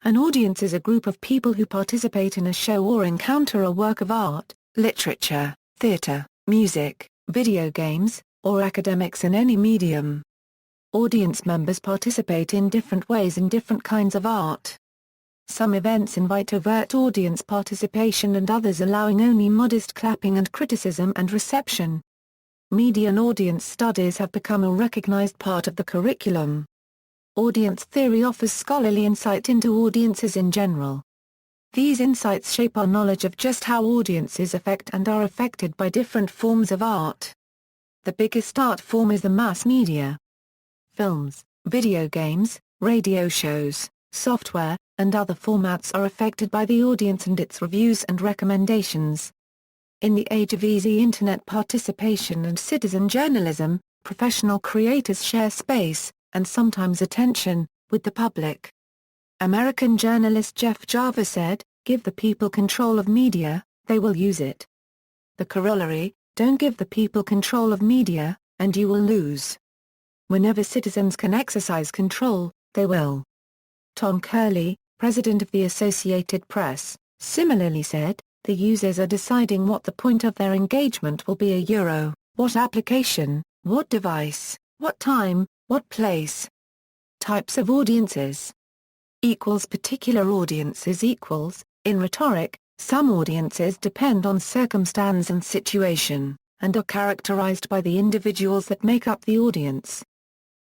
An audience is a group of people who participate in a show or encounter a work of art, literature, theater, music, video games, or academics in any medium. Audience members participate in different ways in different kinds of art. Some events invite overt audience participation and others allowing only modest clapping and criticism and reception. Media and audience studies have become a recognized part of the curriculum. Audience theory offers scholarly insight into audiences in general. These insights shape our knowledge of just how audiences affect and are affected by different forms of art. The biggest art form is the mass media. Films, video games, radio shows, software, and other formats are affected by the audience and its reviews and recommendations. In the age of easy internet participation and citizen journalism, professional creators share space, and sometimes attention, with the public. American journalist Jeff Jarvis said, "Give the people control of media, they will use it." The corollary, don't give the people control of media, and you will lose. Whenever citizens can exercise control, they will. Tom Curley, president of the Associated Press, similarly said, "The users are deciding what the point of their engagement will be what application, what device, what time, what place." Types of audiences. Particular audiences in rhetoric, some audiences depend on circumstance and situation, and are characterized by the individuals that make up the audience.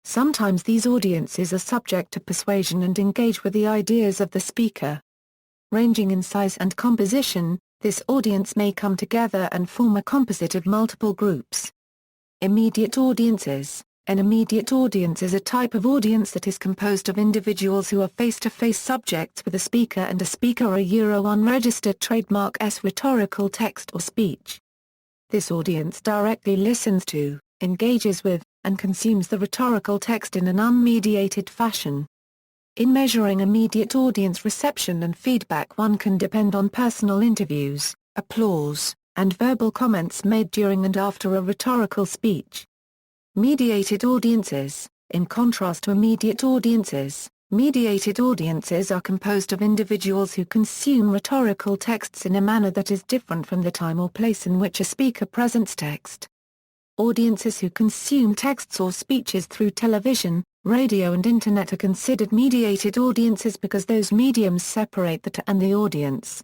Sometimes these audiences are subject to persuasion and engage with the ideas of the speaker. Ranging in size and composition, this audience may come together and form a composite of multiple groups. Immediate audiences. An immediate audience is a type of audience that is composed of individuals who are face-to-face subjects with a speaker and a speaker or unregistered trademark s rhetorical text or speech. This audience directly listens to, engages with, and consumes the rhetorical text in an unmediated fashion. In measuring immediate audience reception and feedback, one can depend on personal interviews, applause, and verbal comments made during and after a rhetorical speech. Mediated audiences. In contrast to immediate audiences, mediated audiences are composed of individuals who consume rhetorical texts in a manner that is different from the time or place in which a speaker presents text. Audiences who consume texts or speeches through television, radio and internet are considered mediated audiences because those mediums separate the and the audience.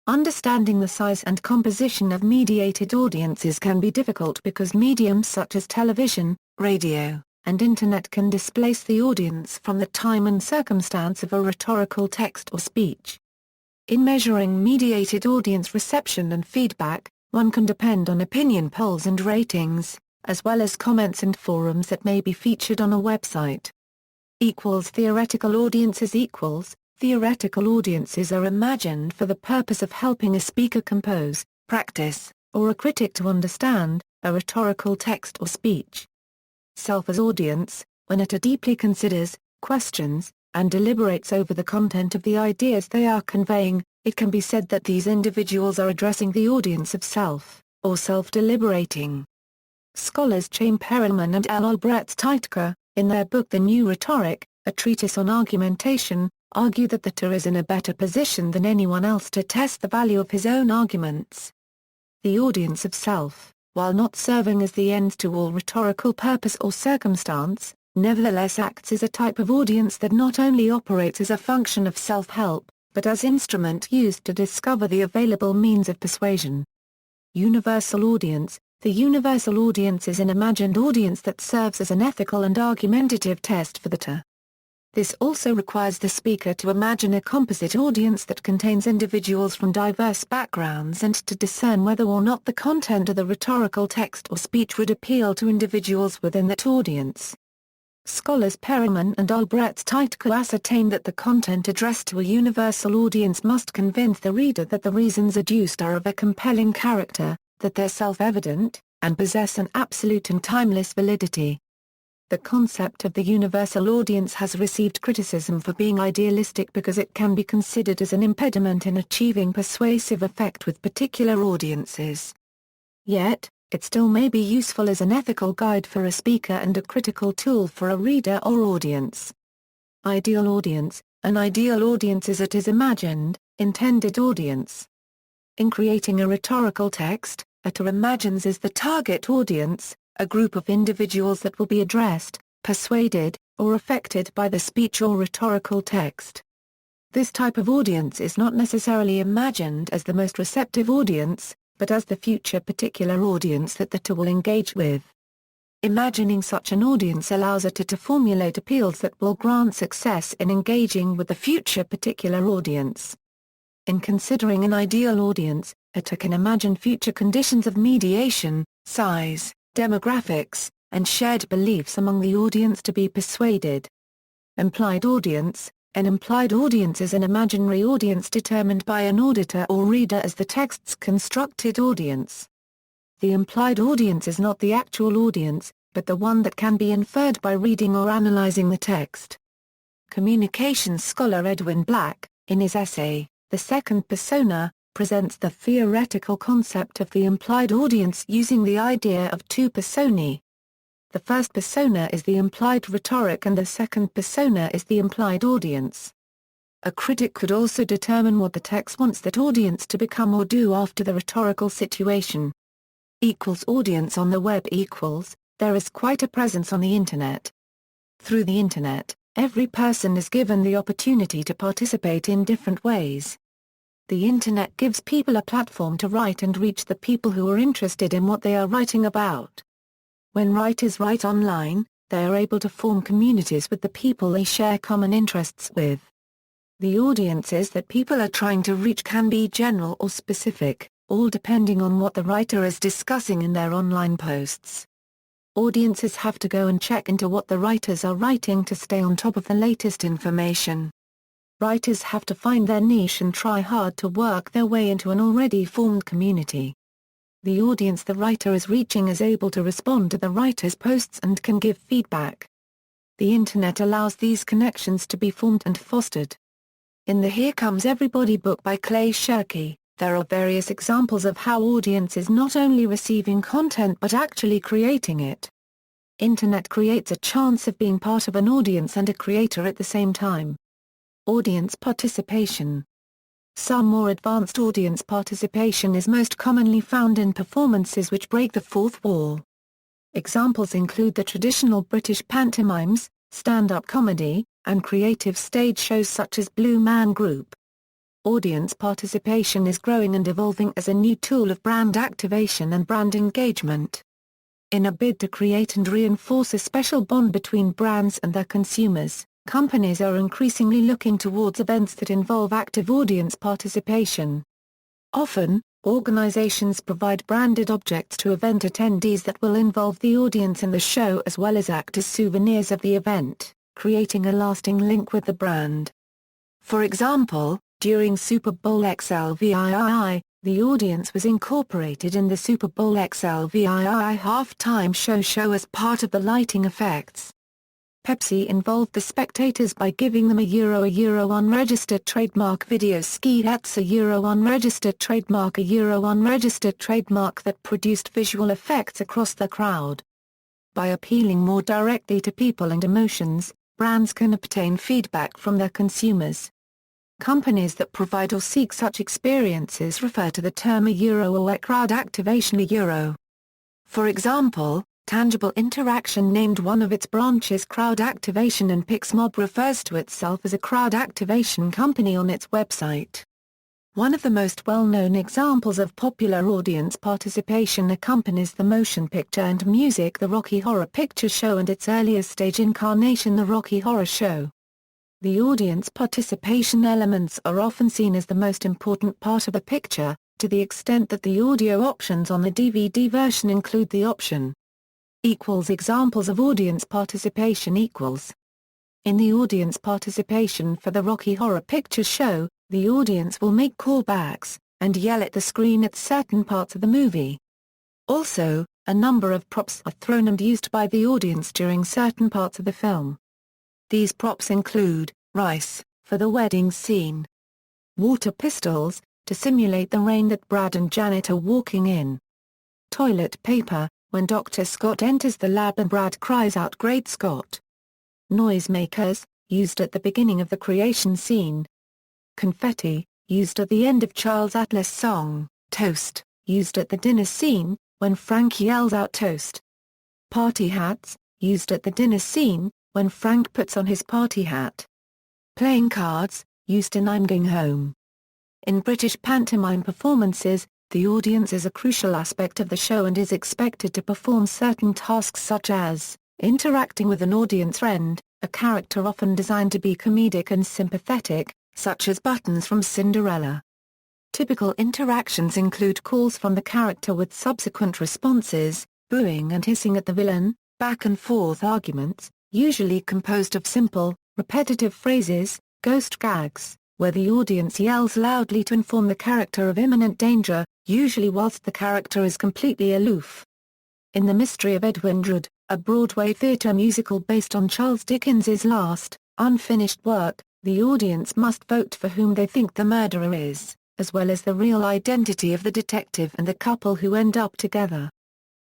Understanding the size and composition of mediated audiences can be difficult because mediums such as television, radio, and internet can displace the audience from the time and circumstance of a rhetorical text or speech. In measuring mediated audience reception and feedback, one can depend on opinion polls and ratings, as well as comments and forums that may be featured on a website. Theoretical audiences. Theoretical audiences are imagined for the purpose of helping a speaker compose, practice, or a critic to understand, a rhetorical text or speech. Self as audience. When a deeply considers, questions, and deliberates over the content of the ideas they are conveying, it can be said that these individuals are addressing the audience of self, or self-deliberating. Scholars Chaim Perelman and L. Albrecht-Teitke, in their book The New Rhetoric, a treatise on argumentation, argue that the TA is in a better position than anyone else to test the value of his own arguments. The audience of self, while not serving as the end to all rhetorical purpose or circumstance, nevertheless acts as a type of audience that not only operates as a function of self-help, but as instrument used to discover the available means of persuasion. Universal audience. The universal audience is an imagined audience that serves as an ethical and argumentative test for the TA. This also requires the speaker to imagine a composite audience that contains individuals from diverse backgrounds and to discern whether or not the content of the rhetorical text or speech would appeal to individuals within that audience. Scholars Perelman and Albrecht-Teitke ascertain that the content addressed to a universal audience must convince the reader that the reasons adduced are of a compelling character, that they're self-evident, and possess an absolute and timeless validity. The concept of the universal audience has received criticism for being idealistic because it can be considered as an impediment in achieving persuasive effect with particular audiences. Yet, it still may be useful as an ethical guide for a speaker and a critical tool for a reader or audience. Ideal audience. An ideal audience is it is imagined, intended audience. In creating a rhetorical text, author imagines is the target audience, a group of individuals that will be addressed, persuaded, or affected by the speech or rhetorical text. This type of audience is not necessarily imagined as the most receptive audience, but as the future particular audience that the author will engage with. Imagining such an audience allows author to formulate appeals that will grant success in engaging with the future particular audience. In considering an ideal audience, author can imagine future conditions of mediation, size, demographics, and shared beliefs among the audience to be persuaded. Implied audience. An implied audience is an imaginary audience determined by an auditor or reader as the text's constructed audience. The implied audience is not the actual audience, but the one that can be inferred by reading or analyzing the text. Communications scholar Edwin Black, in his essay, The Second Persona, presents the theoretical concept of the implied audience using the idea of two personae. The first persona is the implied rhetoric and the second persona is the implied audience. A critic could also determine what the text wants that audience to become or do after the rhetorical situation. Audience on the web equals, there is quite a presence on the Internet. Through the Internet, every person is given the opportunity to participate in different ways. The Internet gives people a platform to write and reach the people who are interested in what they are writing about. When writers write online, they are able to form communities with the people they share common interests with. The audiences that people are trying to reach can be general or specific, all depending on what the writer is discussing in their online posts. Audiences have to go and check into what the writers are writing to stay on top of the latest information. Writers have to find their niche and try hard to work their way into an already formed community. The audience the writer is reaching is able to respond to the writer's posts and can give feedback. The Internet allows these connections to be formed and fostered. In the Here Comes Everybody book by Clay Shirky, there are various examples of how audience is not only receiving content but actually creating it. Internet creates a chance of being part of an audience and a creator at the same time. Audience participation. Some more advanced audience participation is most commonly found in performances which break the fourth wall. Examples include the traditional British pantomimes, stand-up comedy, and creative stage shows such as Blue Man Group. Audience participation is growing and evolving as a new tool of brand activation and brand engagement. In a bid to create and reinforce a special bond between brands and their consumers, companies are increasingly looking towards events that involve active audience participation. Often, organizations provide branded objects to event attendees that will involve the audience in the show as well as act as souvenirs of the event, creating a lasting link with the brand. For example, during Super Bowl XLVII, the audience was incorporated in the Super Bowl XLVII halftime show as part of the lighting effects. Pepsi involved the spectators by giving them a Euro unregistered trademark video ski that's a Euro unregistered trademark that produced visual effects across the crowd. By appealing more directly to people and emotions, brands can obtain feedback from their consumers. Companies that provide or seek such experiences refer to the term a Euro or a crowd activation a Euro. For example, Tangible Interaction named one of its branches Crowd Activation and PixMob refers to itself as a crowd activation company on its website. One of the most well-known examples of popular audience participation accompanies the motion picture and music The Rocky Horror Picture Show and its earlier stage incarnation The Rocky Horror Show. The audience participation elements are often seen as the most important part of a picture, to the extent that the audio options on the DVD version include the option examples of audience participation equals. In the audience participation for the Rocky Horror Picture Show, the audience will make callbacks, and yell at the screen at certain parts of the movie. Also, a number of props are thrown and used by the audience during certain parts of the film. These props include, rice, for the wedding scene. Water pistols, to simulate the rain that Brad and Janet are walking in. Toilet paper, when Dr. Scott enters the lab and Brad cries out "Great Scott!" Noisemakers, used at the beginning of the creation scene. Confetti, used at the end of Charles Atlas' song, Toast, used at the dinner scene, when Frank yells out toast. Party hats, used at the dinner scene, when Frank puts on his party hat. Playing cards, used in I'm Going Home. In British pantomime performances, the audience is a crucial aspect of the show and is expected to perform certain tasks such as interacting with an audience friend, a character often designed to be comedic and sympathetic, such as Buttons from Cinderella. Typical interactions include calls from the character with subsequent responses, booing and hissing at the villain, back-and-forth arguments, usually composed of simple, repetitive phrases, ghost gags, where the audience yells loudly to inform the character of imminent danger, usually whilst the character is completely aloof. In The Mystery of Edwin Drood, a Broadway theatre musical based on Charles Dickens's last, unfinished work, the audience must vote for whom they think the murderer is, as well as the real identity of the detective and the couple who end up together.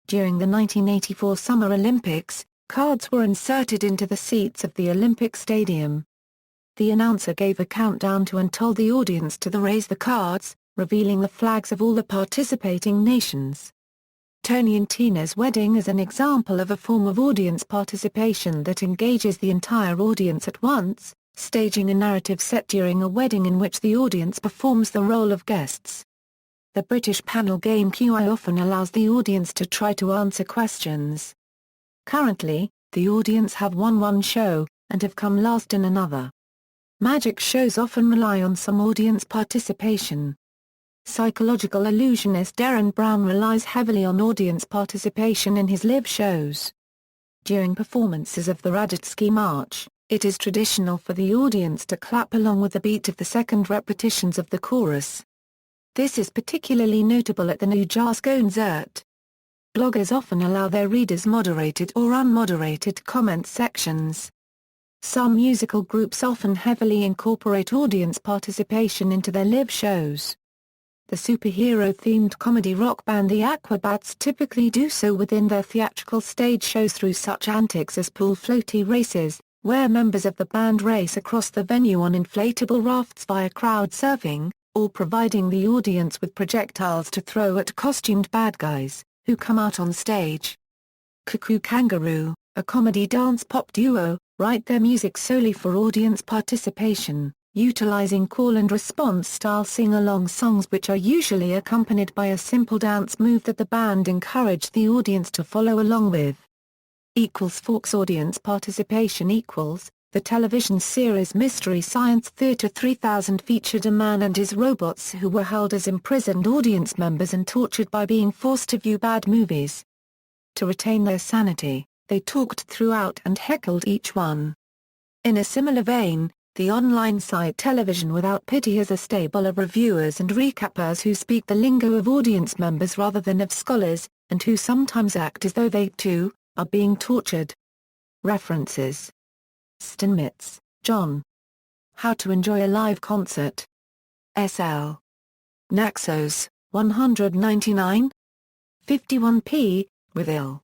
During the 1984 Summer Olympics, cards were inserted into the seats of the Olympic Stadium. The announcer gave a countdown to and told the audience to raise the cards, revealing the flags of all the participating nations. Tony and Tina's Wedding is an example of a form of audience participation that engages the entire audience at once, staging a narrative set during a wedding in which the audience performs the role of guests. The British panel game QI often allows the audience to try to answer questions. Currently, the audience have won one show, and have come last in another. Magic shows often rely on some audience participation. Psychological illusionist Derren Brown relies heavily on audience participation in his live shows. During performances of the Radetzky March, it is traditional for the audience to clap along with the beat of the second repetitions of the chorus. This is particularly notable at the New Jazz Concert. Bloggers often allow their readers moderated or unmoderated comment sections. Some musical groups often heavily incorporate audience participation into their live shows. The superhero-themed comedy rock band The Aquabats typically do so within their theatrical stage shows through such antics as pool floaty races, where members of the band race across the venue on inflatable rafts via crowd surfing, or providing the audience with projectiles to throw at costumed bad guys, who come out on stage. Cuckoo Kangaroo, a comedy dance pop duo, write their music solely for audience participation, utilizing call-and-response style sing-along songs which are usually accompanied by a simple dance move that the band encourage the audience to follow along with. Forks audience participation The television series Mystery Science Theater 3000 featured a man and his robots who were held as imprisoned audience members and tortured by being forced to view bad movies. To retain their sanity, they talked throughout and heckled each one. In a similar vein, the online site Television Without Pity has a stable of reviewers and recappers who speak the lingo of audience members rather than of scholars, and who sometimes act as though they, too, are being tortured. References: Steinmetz, John. How to Enjoy a Live Concert. S.L. Naxos, 199. 51p, with ill.